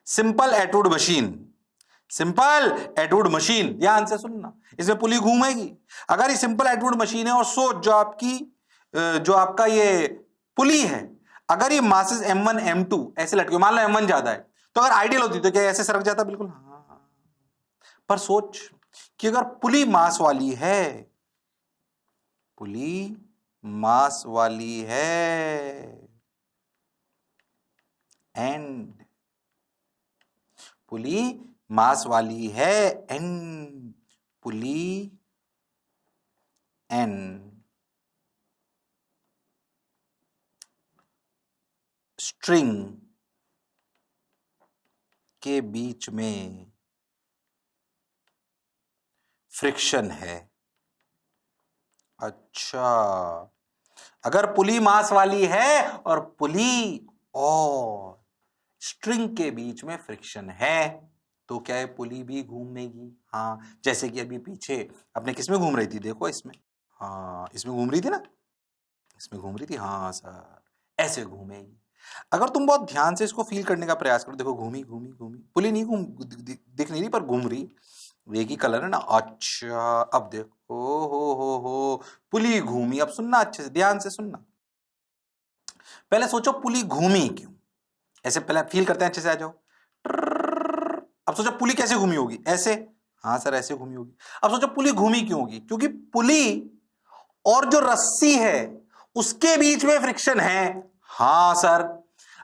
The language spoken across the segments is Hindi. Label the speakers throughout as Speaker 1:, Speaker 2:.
Speaker 1: Simple Atwood machine, simple Atwood machine, ध्यान से सुनना, इसमें पुली घूमेगी। अगर ये सिंपल एटवुड मशीन है और सोच जो आपका ये पुली है, अगर ये मासेस m1 m2 ऐसे लटके, मान लो m1 ज्यादा है, तो अगर आइडियल होती तो क्या ऐसे सरक जाता? बिल्कुल हाँ। पर सोच कि अगर पुली मास वाली है, पुली मास वाली है एंड पुली मास वाली है एंड पुली एंड स्ट्रिंग के बीच में फ्रिक्शन है। अच्छा, अगर पुली मास वाली है और पुली और स्ट्रिंग के बीच में फ्रिक्शन है तो क्या है? पुली भी घूमेगी। हाँ, जैसे कि अभी पीछे अपने किस में घूम रही थी? देखो इसमें, हाँ इसमें घूम रही थी ना, इसमें घूम रही थी। हाँ सर, ऐसे घूमेगी। अगर तुम बहुत ध्यान से इसको फील करने का प्रयास करो, देखो घूमी घूमी घूमी, पुली नहीं दिख नहीं रही पर घूम रही, एक ही कलर है ना। अच्छा, अब देखो, हो पुली घूमी। अब सुनना अच्छे से, ध्यान से सुनना। पहले सोचो पुली घूमी क्यों, ऐसे पहले फील करते हैं, अच्छे से आ जाओ। अब सोचो पुली कैसे घूमी होगी? ऐसे, हाँ सर ऐसे घूमी होगी। अब सोचो पुली घूमी क्यों होगी? क्योंकि पुली और जो रस्सी है उसके बीच में फ्रिक्शन है। हाँ सर,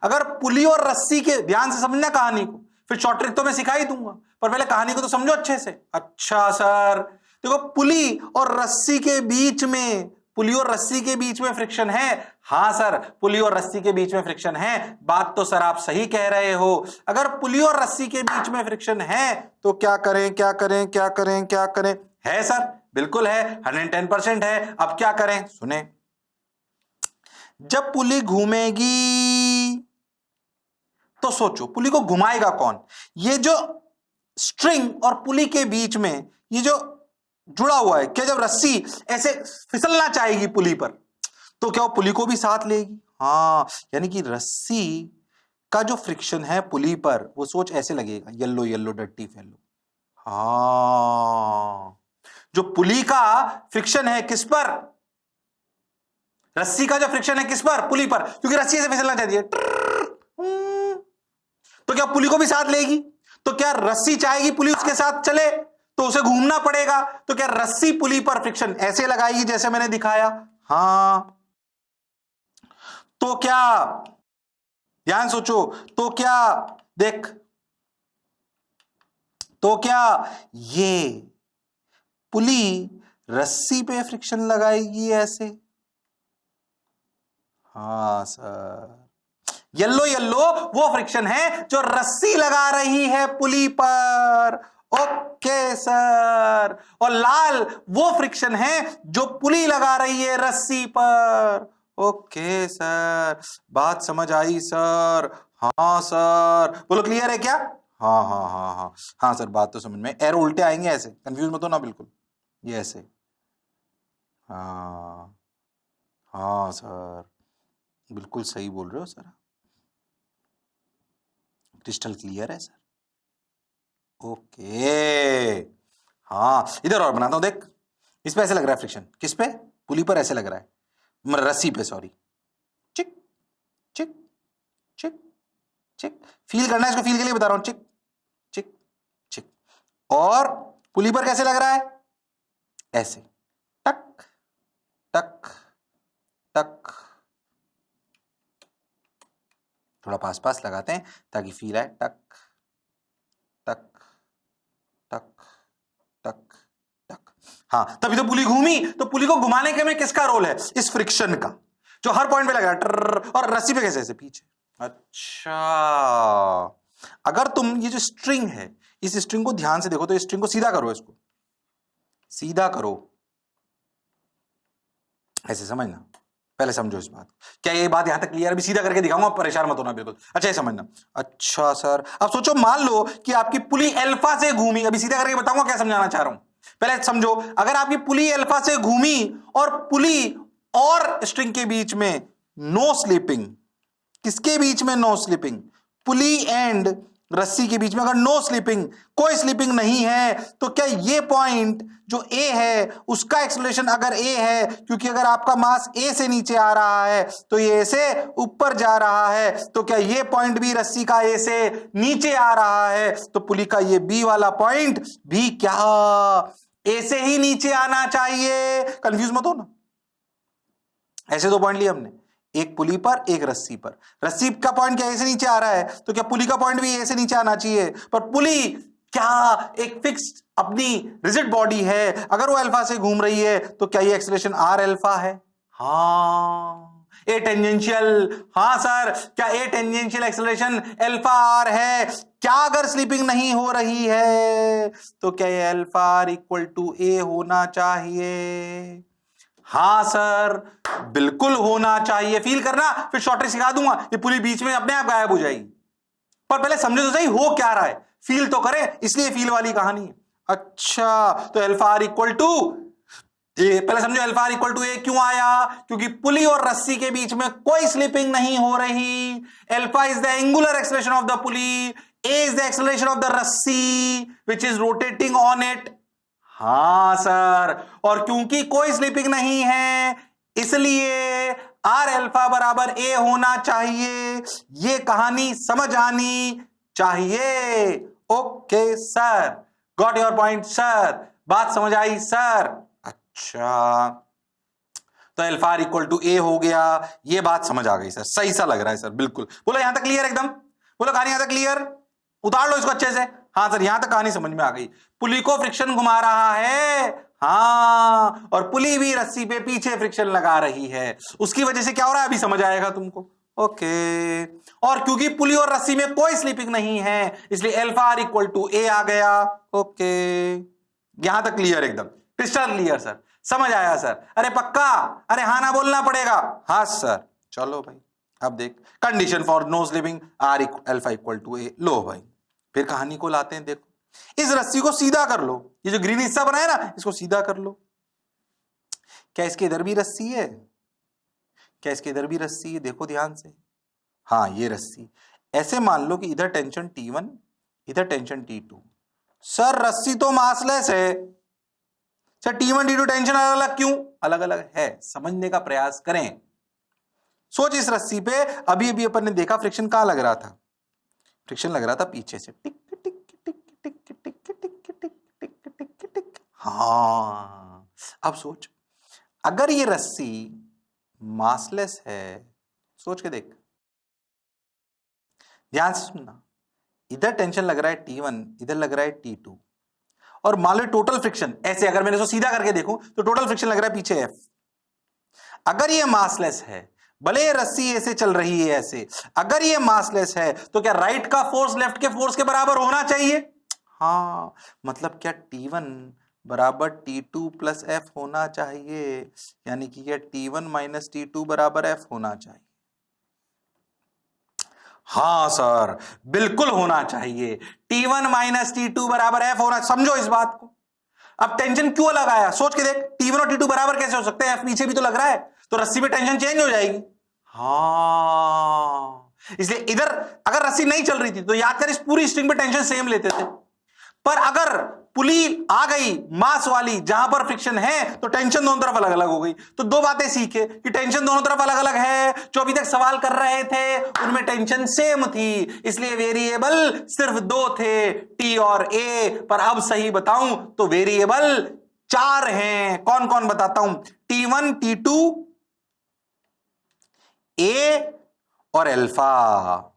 Speaker 1: अगर पुली और रस्सी के, ध्यान से समझना कहानी को, फिर शॉर्ट ट्रिक तो मैं सिखा ही दूंगा, पर पहले कहानी को तो समझो अच्छे से। अच्छा सर, देखो पुली और रस्सी के बीच में, पुली और रस्सी के बीच में फ्रिक्शन है। हाँ सर, पुली और रस्सी के बीच में फ्रिक्शन है। बात तो सर आप सही कह रहे हो। अगर पुली और रस्सी के बीच में फ्रिक्शन है तो क्या करें, क्या करें, क्या करें, क्या करें? है सर, बिल्कुल है, 110% है। अब क्या करें? सुने, जब पुली घूमेगी तो सोचो पुली को घुमाएगा कौन? ये जो स्ट्रिंग और पुली के बीच में ये जो जुड़ा हुआ है, क्या जब रस्सी ऐसे फिसलना चाहेगी पुली पर तो क्या वो पुली को भी साथ लेगी? हाँ, यानी कि रस्सी का जो फ्रिक्शन है पुली पर, वो सोच ऐसे लगेगा, येलो येलो डर्टी फेलो। हाँ, जो पुली का फ्रिक्शन है किस पर? रस्सी का जो फ्रिक्शन है किस पर? पुली पर, क्योंकि रस्सी ऐसे फिसलना चाहती है। तो क्या पुली को भी साथ लेगी? तो क्या रस्सी चाहेगी पुली उसके साथ चले? तो उसे घूमना पड़ेगा। तो क्या रस्सी पुली पर फ्रिक्शन ऐसे लगाएगी जैसे मैंने दिखाया? हाँ। तो क्या, ध्यान सोचो, तो क्या, देख, तो क्या ये पुली रस्सी पे फ्रिक्शन लगाएगी ऐसे? हाँ सर, येलो येलो वो फ्रिक्शन है जो रस्सी लगा रही है पुली पर। Okay sir. और लाल वो फ्रिक्शन है जो पुली लगा रही है रस्सी पर। ओके सर, बात समझ आई सर। हाँ सर, बोलो क्लियर है क्या? हाँ हाँ हाँ हाँ हाँ सर, बात तो समझ में। एरो उल्टे आएंगे, ऐसे कंफ्यूज मत हो ना, बिल्कुल ये ऐसे। हाँ हाँ सर, बिल्कुल सही बोल रहे हो सर, क्रिस्टल क्लियर है सर। ओके, हाँ इधर और बनाता हूं, देख इस पे ऐसे लग रहा है फ्रिक्शन, किस पे? पुली पर ऐसे लग रहा है, रस्सी पे, सॉरी। चिक चिक चिक चिक, फील करना है इसको, फील के लिए बता रहा हूं। चिक चिक चिक। और पुली पर कैसे लग रहा है? ऐसे, टक टक टक। थोड़ा पास पास लगाते हैं ताकि फील आए। टक टक टक टक टक। हाँ, तभी तो पुली घूमी। तो पुली को घुमाने के में किसका रोल है? इस फ्रिक्शन का, जो हर पॉइंट पे लग रहा है ट्रर, और रस्सी पे कैसे? ऐसे पीछे। अच्छा, अगर तुम ये जो स्ट्रिंग है, इस स्ट्रिंग को ध्यान से देखो तो स्ट्रिंग को सीधा करो, इसको सीधा करो, ऐसे समझना। पहले समझो इस बात, क्या ये बात यहां तक क्लियर? अभी सीधा करके दिखाऊंगा, परेशान मत होना बिल्कुल। अच्छा ये समझना। अच्छा सर, अब सोचो मान लो कि आपकी पुली अल्फा से घूमी, अभी सीधा करके बताऊंगा क्या समझाना चाह रहा हूं। पहले समझो, अगर आपकी पुली अल्फा से घूमी और पुली और स्ट्रिंग के बीच में नो स्लिपिंग, किसके बीच में नो स्लिपिंग? पुली एंड रस्सी के बीच में अगर नो स्लिपिंग, कोई स्लिपिंग नहीं है, तो क्या ये पॉइंट जो ए है उसका एक्सेलरेशन अगर ए है, क्योंकि अगर आपका मास ए से नीचे आ रहा है तो ये ए से ऊपर जा रहा है, तो क्या ये पॉइंट भी रस्सी का ए से नीचे आ रहा है, तो पुली का ये बी वाला पॉइंट भी क्या ए से ही नीचे आना चाहिए। कंफ्यूज मत हो ना, ऐसे दो पॉइंट लिए हमने, एक पुली पर एक रस्सी पर। रस्सी का पॉइंट क्या ए से नीचे आ रहा है, तो क्या पुली का पॉइंट भी ए से नीचे आना चाहिए। पर पुली क्या एक फिक्स्ड अपनी रिजिड बॉडी है, अगर वो अल्फा से घूम रही है तो क्या ये एक्सेलरेशन आर अल्फा है। हाँ, ए टेंजेंशियल, हाँ सर, क्या A tangential acceleration alpha R है। क्या अगर स्लीपिंग नहीं हो रही है तो क्या ये अल्फा आर इक्वल टू ए होना चाहिए। हाँ सर, बिल्कुल होना चाहिए। फील करना, फिर शॉर्टरी सिखा दूंगा, ये पूरी बीच में अपने आप गायब हो जाएगी। पर पहले समझे तो सही हो क्या रहा है, फील तो करें, इसलिए फील वाली कहानी है। अच्छा, तो अल्फा आर इक्वल टू ए, पहले समझो अल्फा आर इक्वल टू ए क्यों आया, क्योंकि पुली और रस्सी के बीच में कोई स्लिपिंग नहीं हो रही। Alpha is the angular acceleration of the pulley, a is the acceleration of the रस्सी which is rotating on it. हाँ सर, और क्योंकि कोई स्लिपिंग नहीं है इसलिए आर अल्फा बराबर ए होना चाहिए। ये कहानी समझ आनी चाहिए। Okay sir, got your point sir, बात समझ आई सर। अच्छा, तो अल्फा आर इक्वल टू ए हो गया, ये बात समझ आ गई सर, सही सा लग रहा है सर, बिल्कुल। बोलो यहां तक क्लियर एकदम, बोलो कहानी यहां तक क्लियर, उतार लो इसको अच्छे से। हाँ सर, यहां तक कहानी समझ में आ गई। पुली को फ्रिक्शन घुमा रहा है, हाँ, और पुली भी रस्सी पे पीछे फ्रिक्शन लगा रही है, उसकी वजह से क्या हो रहा है अभी समझ आएगा तुमको। ओके, और क्योंकि पुली और रस्सी में कोई स्लिपिंग नहीं है इसलिए अल्फा आर इक्वल टू ए आ गया। ओके, यहां तक क्लियर एकदम, क्रिस्टल क्लियर सर, समझ आया सर। अरे पक्का, अरे हाँ ना बोलना पड़ेगा। हाँ सर, चलो भाई, अब देख condition for no slipping R alpha equal to a. लो भाई, फिर कहानी को लाते हैं। देखो, इस रस्सी को सीधा कर लो, ये जो ग्रीन हिस्सा बना है ना, इसको सीधा कर लो। क्या इसके इधर भी रस्सी है, क्या इसके इधर भी रस्सी है, देखो ध्यान से। हाँ, ये रस्सी, ऐसे मान लो कि इधर टेंशन T1, इधर टेंशन T2। सर रस्सी तो मासलेस है सर, T1 T2 टेंशन अलग अलग क्यों, अलग अलग है, समझने का प्रयास करें। सोच, इस रस्सी पे अभी अभी अपन ने देखा फ्रिक्शन कहां लग रहा था, फ्रिक्शन लग रहा था पीछे से, टिक टिक टिक टिक टिक टिक टिक टिक टिक टिक। हाँ, अब सोच, अगर ये रस्सी मासलेस है, सोच के देख, ध्यान से सुनना, इधर टेंशन लग रहा है T1, इधर लग रहा है T2, और मान लो टोटल फ्रिक्शन ऐसे, अगर मैंने इसको सीधा करके देखूं तो टोटल फ्रिक्शन लग रहा है पीछे F। अगर ये मासलेस है, भले ये रस्सी ऐसे चल रही है ऐसे, अगर ये मासलेस है तो क्या राइट का फोर्स लेफ्ट के फोर्स के बराबर होना चाहिए। हाँ, मतलब क्या T1 बराबर T2 प्लस F होना चाहिए, यानी कि क्या T1 माइनस T2 बराबर F होना चाहिए। हाँ सर, बिल्कुल होना चाहिए, T1 माइनस T2 बराबर F होना। समझो इस बात को। अब टेंशन क्यों लगाया, सोच के देख, T1 और T2 बराबर कैसे हो सकते हैं, F पीछे भी तो लग रहा है, तो रस्सी में टेंशन चेंज हो जाएगी। हाँ, इसलिए इधर अगर रस्सी नहीं चल रही थी तो याद कर, इस पूरी स्ट्रिंग में टेंशन सेम लेते थे। पर अगर पुली आ गई मास वाली जहां पर फ्रिक्शन है तो टेंशन दोनों तरफ अलग अलग हो गई। तो दो बातें सीखे कि टेंशन दोनों तरफ अलग अलग है, जो अभी तक सवाल कर रहे थे उनमें टेंशन सेम थी, इसलिए वेरिएबल सिर्फ दो थे, टी और ए। पर अब सही बताऊं तो वेरिएबल 4 हैं। कौन कौन बताता हूं, T1 T2 ए और अल्फा।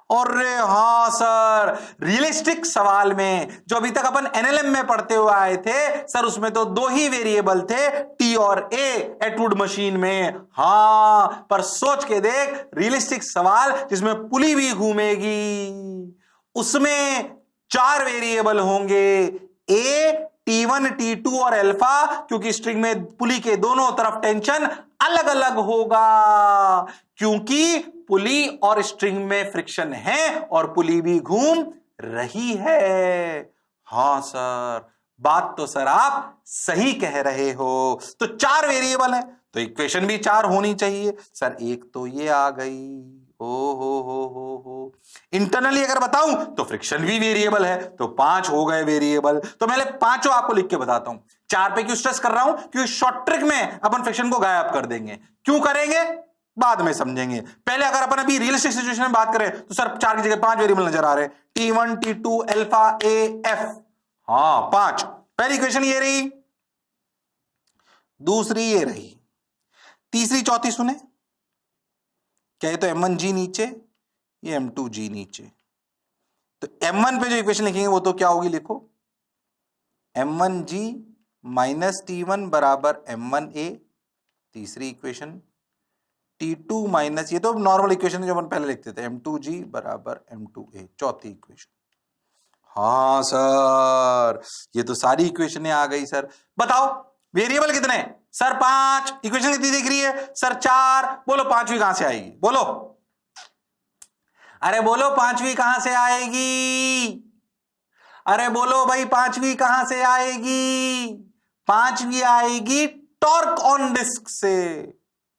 Speaker 1: और हाँ सर, रियलिस्टिक सवाल में जो अभी तक अपन एनएलएम में पढ़ते हुए आए थे सर, उसमें तो 2 ही वेरिएबल थे, टी और ए, एटवुड मशीन में। हाँ, पर सोच के देख, रियलिस्टिक सवाल जिसमें पुली भी घूमेगी उसमें 4 वेरिएबल होंगे, ए, T1 T2 और अल्फा, क्योंकि स्ट्रिंग में पुली के दोनों तरफ टेंशन अलग अलग होगा, क्योंकि पुली और स्ट्रिंग में फ्रिक्शन है और पुली भी घूम रही है। हाँ सर, बात तो सर आप सही कह रहे हो। तो 4 वेरिएबल है तो इक्वेशन भी 4 होनी चाहिए सर। एक तो ये आ गई, हो इंटरनली अगर बताऊं तो फ्रिक्शन भी वेरिएबल है, तो 5 हो गए वेरिएबल। तो मैं पांचों आपको लिख के बताता हूं। 4 पे क्यों स्ट्रेस कर रहा हूं? क्योंकि शॉर्ट ट्रिक में अपन फ्रिक्शन को गायब कर देंगे। क्यों करेंगे बाद में समझेंगे। पहले अगर अपन अभी रियलिस्टिक सिचुएशन में बात करें तो सर 4 की जगह 5 वेरिएबल नजर आ रहे हैं, T1 T2 alpha A F। हाँ 5। पहली इक्वेशन ये रही, दूसरी ये रही, तीसरी चौथी सुने क्या? ये तो M1G नीचे, ये M2G नीचे। तो M1 पे जो इक्वेशन लिखेंगे वो तो क्या होगी, लिखो M1G माइनस T1 बराबर M1A, तीसरी इक्वेशन। T2 माइनस, ये तो नॉर्मल इक्वेशन है जो अपन पहले लिखते थे, M2G बराबर M2A, चौथी इक्वेशन। हाँ सर ये तो सारी इक्वेशन आ गई। सर बताओ वेरिएबल कितने? सर 5। इक्वेशन कितनी दिख रही है? सर 4। बोलो पांचवी कहां से आएगी? बोलो, अरे बोलो पांचवी कहां से आएगी? अरे बोलो भाई पांचवी कहां से आएगी? पांचवी आएगी टॉर्क ऑन डिस्क से।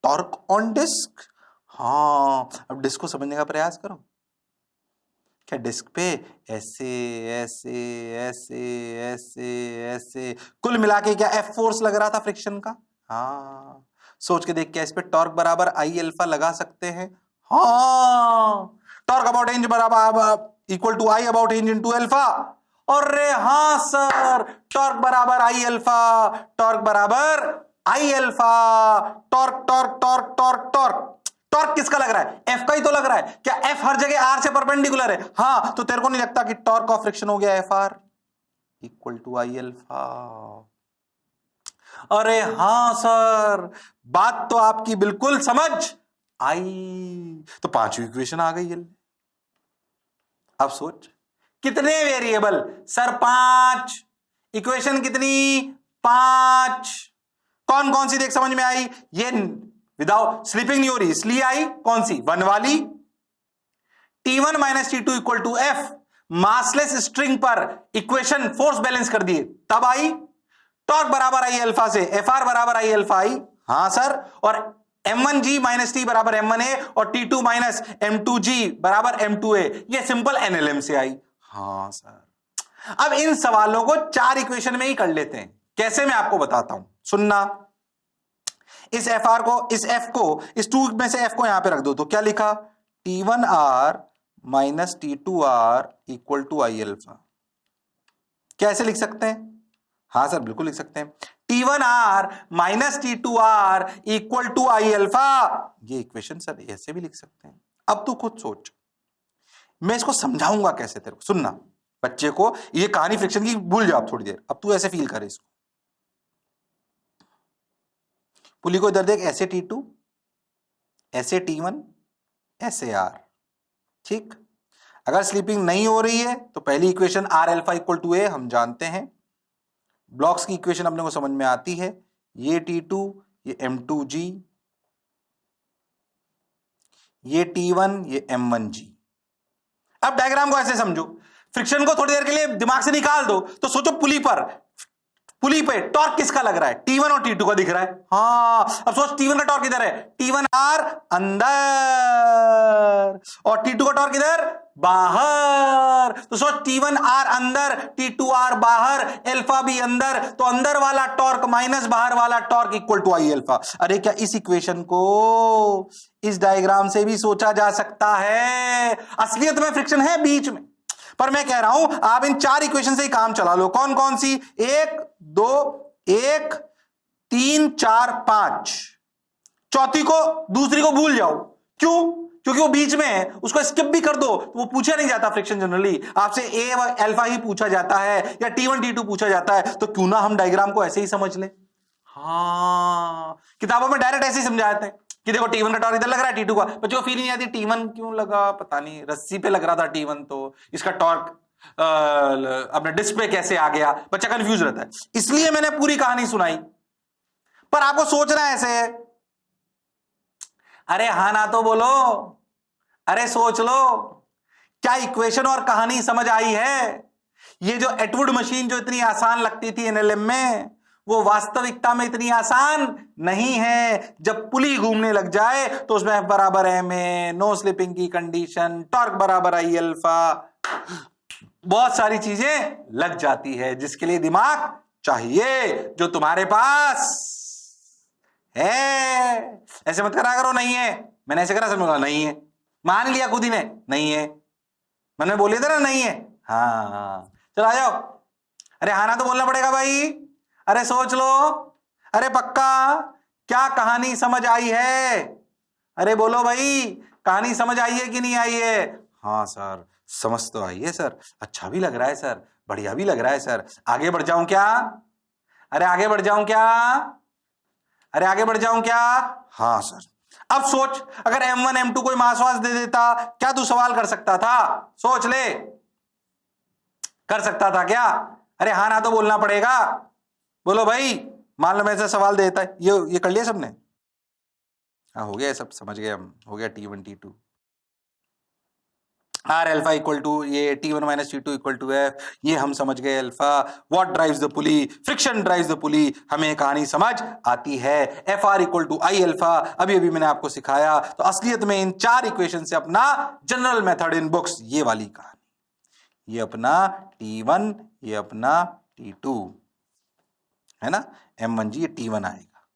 Speaker 1: टॉर्क ऑन डिस्क, हाँ अब डिस्क को समझने का प्रयास करो। क्या डिस्क पे ऐसे ऐसे ऐसे ऐसे ऐसे कुल मिला के क्या F फोर्स लग रहा था फ्रिक्शन का? हाँ सोच के देख, क्या इस पे टॉर्क बराबर आई अल्फा लगा सकते हैं? हाँ टॉर्क अबाउट रेंज बराबर equal to I about range into alpha. और रे हाँ सर टॉर्क बराबर आई अल्फा, टॉर्क बराबर आई alpha. Torque torque torque torque torque torque किसका लग रहा है? F का ही तो लग रहा है। क्या F हर जगह R से परपेंडिकुलर है? हाँ तो तेरे को नहीं लगता कि टॉर्क ऑफ फ्रिक्शन हो गया FR equal to I alpha? अरे हाँ सर बात तो आपकी बिल्कुल समझ आई। तो पांचवी इक्वेशन आ गई। अब सोच कितने वेरिएबल? सर 5। इक्वेशन कितनी? 5। कौन कौन सी देख समझ में आई? ये विदाउट स्लीपिंग नहीं हो रही इसलिए आई। कौन सी? 1 वाली। T1 minus T2 equal to F, massless string पर इक्वेशन फोर्स बैलेंस कर दिए तब आई। टॉर्क बराबर आई अल्फा से FR बराबर आई अल्फा आई। हाँ सर। और M1G माइनस T बराबर M1A और T2 माइनस M2G बराबर M2A, ये सिंपल NLM से आई। हाँ सर। अब इन सवालों को 4 इक्वेशन में ही कर लेते हैं। कैसे? मैं आपको बताता हूं, सुनना। इस FR को, इस F को, इस 2 में से F को यहां पे रख दो तो क्या लिखा? T1R minus T2R equal to I alpha. कैसे लिख सकते हैं? हाँ सर बिल्कुल लिख सकते हैं। T1R minus T2R equal to I alpha, ये इक्वेशन सर ऐसे भी लिख सकते हैं। अब तू खुद सोच, मैं इसको समझाऊंगा कैसे तेरे को। सुनना बच्चे को, ये कहानी फ्रिक्शन की भूल जाओ थोड़ी देर। अब तू ऐसे फील करे इसको। पुली को इधर देख, ऐसे T2, ऐसे T1, ऐसे R। ठीक, अगर स्लीपिंग नहीं हो रही है तो पहली equation R alpha equal to A हम जानते हैं। ब्लॉक्स की इक्वेशन अपने को समझ में आती है। ये T2, ये M2G, ये T1, ये M1G। अब डायग्राम को ऐसे समझो, फ्रिक्शन को थोड़ी देर के लिए दिमाग से निकाल दो तो सोचो पुली पर, पुली पे टॉर्क किसका लग रहा है? T1 और T2 का दिख रहा है। हाँ अब सोच T1 का टॉर्क इधर है, T1R अंदर, और T2 का टॉर्क इधर बाहर। तो सोच T1R अंदर, T2R बाहर, अल्फा भी अंदर, तो अंदर वाला टॉर्क माइनस बाहर वाला torque equal to I alpha. अरे क्या इस इक्वेशन को इस डायग्राम से भी सोचा जा सकता है? असलियत में फ्रिक्शन है बीच में, पर मैं कह रहा हूं आप इन 4 इक्वेशन से ही काम चला लो। कौन कौन सी? 1 2 1 3 4 5। चौथी को, दूसरी को भूल जाओ। क्यों? क्योंकि वो बीच में है, उसको स्किप भी कर दो तो वो पूछा नहीं जाता। फ्रिक्शन जनरली आपसे A अल्फा ही पूछा जाता है या T1 T2 पूछा जाता है। तो क्यों ना हम डायग्राम को ऐसे ही समझ ले। हाँ किताबों में डायरेक्ट ऐसे ही समझाते हैं कि देखो T1 का टॉर्क इधर लग रहा है, T2 का। बच्चों को फील नहीं आती T1 क्यों लगा, पता नहीं रस्सी पे लग रहा था T1, तो इसका टॉर्क अपने डिस्क पे कैसे आ गया, बच्चा कंफ्यूज रहता है। इसलिए मैंने पूरी कहानी सुनाई, पर आपको सोचना ऐसे है। अरे हाँ ना तो बोलो, अरे सोच लो, क्या इक्वेशन और कहानी समझ आई है? ये जो एटवुड मशीन जो इतनी आसान लगती थी एनएलएम में, वो वास्तविकता में इतनी आसान नहीं है। जब पुली घूमने लग जाए तो उसमें F बराबर ma, नो स्लिपिंग की कंडीशन, टॉर्क बराबर I अल्फा, बहुत सारी चीजें लग जाती है जिसके लिए दिमाग चाहिए, जो तुम्हारे पास है। ऐसे मत करा करो नहीं है, मैंने ऐसे करा, समझ नहीं है, मान लिया खुद ही ने नहीं है, मैंने बोले थे ना नहीं है। हाँ चलो आ जाओ। अरे हाँ ना तो बोलना पड़ेगा भाई, अरे सोच लो, अरे पक्का क्या कहानी समझ आई है? अरे बोलो भाई, कहानी समझ आई है कि नहीं आई है? हाँ सर समझ तो आई है सर, अच्छा भी लग रहा है सर, बढ़िया भी लग रहा है सर, आगे बढ़ जाऊं क्या? अरे आगे बढ़ जाऊं क्या? अरे आगे बढ़ जाऊं क्या? हाँ सर। अब सोच, अगर M1 M2 कोई मास वास दे देता, क्या तू सवाल कर सकता था? सोच ले, कर सकता था क्या? अरे हाँ ना तो बोलना पड़ेगा, बोलो भाई। मान लो मैं ऐसा सवाल देता है, ये कर लिया सबने? हाँ हो गया, सब समझ गए हम, हो गया T1 T2 are alpha equal to ये T1 minus T2 equal to F, ये हम समझ गए alpha. What drives the pulley? Friction drives the pulley, हमें कहानी समझ आती है। F R equal to I alpha, अभी अभी मैंने आपको सिखाया। तो असलियत में इन 4 इक्वेशन से अपना जनरल मेथड इन बुक्स, ये वाली कहानी, ये अपना T1, ये अपना T2 है ना, M1G ये T1 आएगा,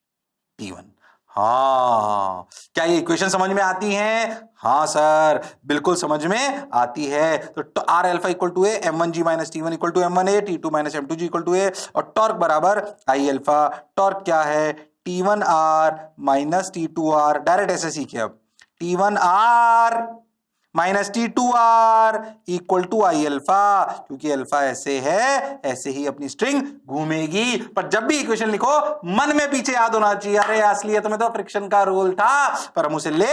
Speaker 1: T1। हाँ क्या ये इक्वेशन समझ में आती हैं? हाँ सर बिल्कुल समझ में आती है। तो R alpha equal to a M1G minus T1 equal to M1A, T2 minus M2G equal to a, और टॉर्क बराबर I अल्फा। टॉर्क क्या है? T1R माइनस T2R, डायरेक्ट ऐसे सीखे अब, T1R minus T2R equal to I alpha, क्योंकि अल्फा ऐसे है, ऐसे ही अपनी स्ट्रिंग घूमेगी। पर जब भी इक्वेशन लिखो मन में पीछे याद होना चाहिए, अरे असलियत में तो फ्रिक्शन का रूल था, पर हम उसे ले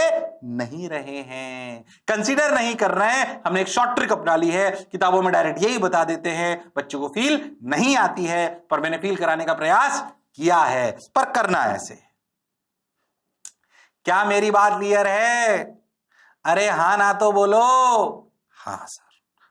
Speaker 1: नहीं रहे हैं, कंसीडर नहीं कर रहे हैं। हमने एक शॉर्ट ट्रिक अपना ली है, किताबों में डायरेक्ट यही बता देते हैं, बच्चों को फील नहीं आती है, पर मैंने फील कराने का प्रयास किया है, पर करना ऐसे। क्या मेरी बात क्लियर है? अरे हाँ ना तो बोलो। हाँ सर।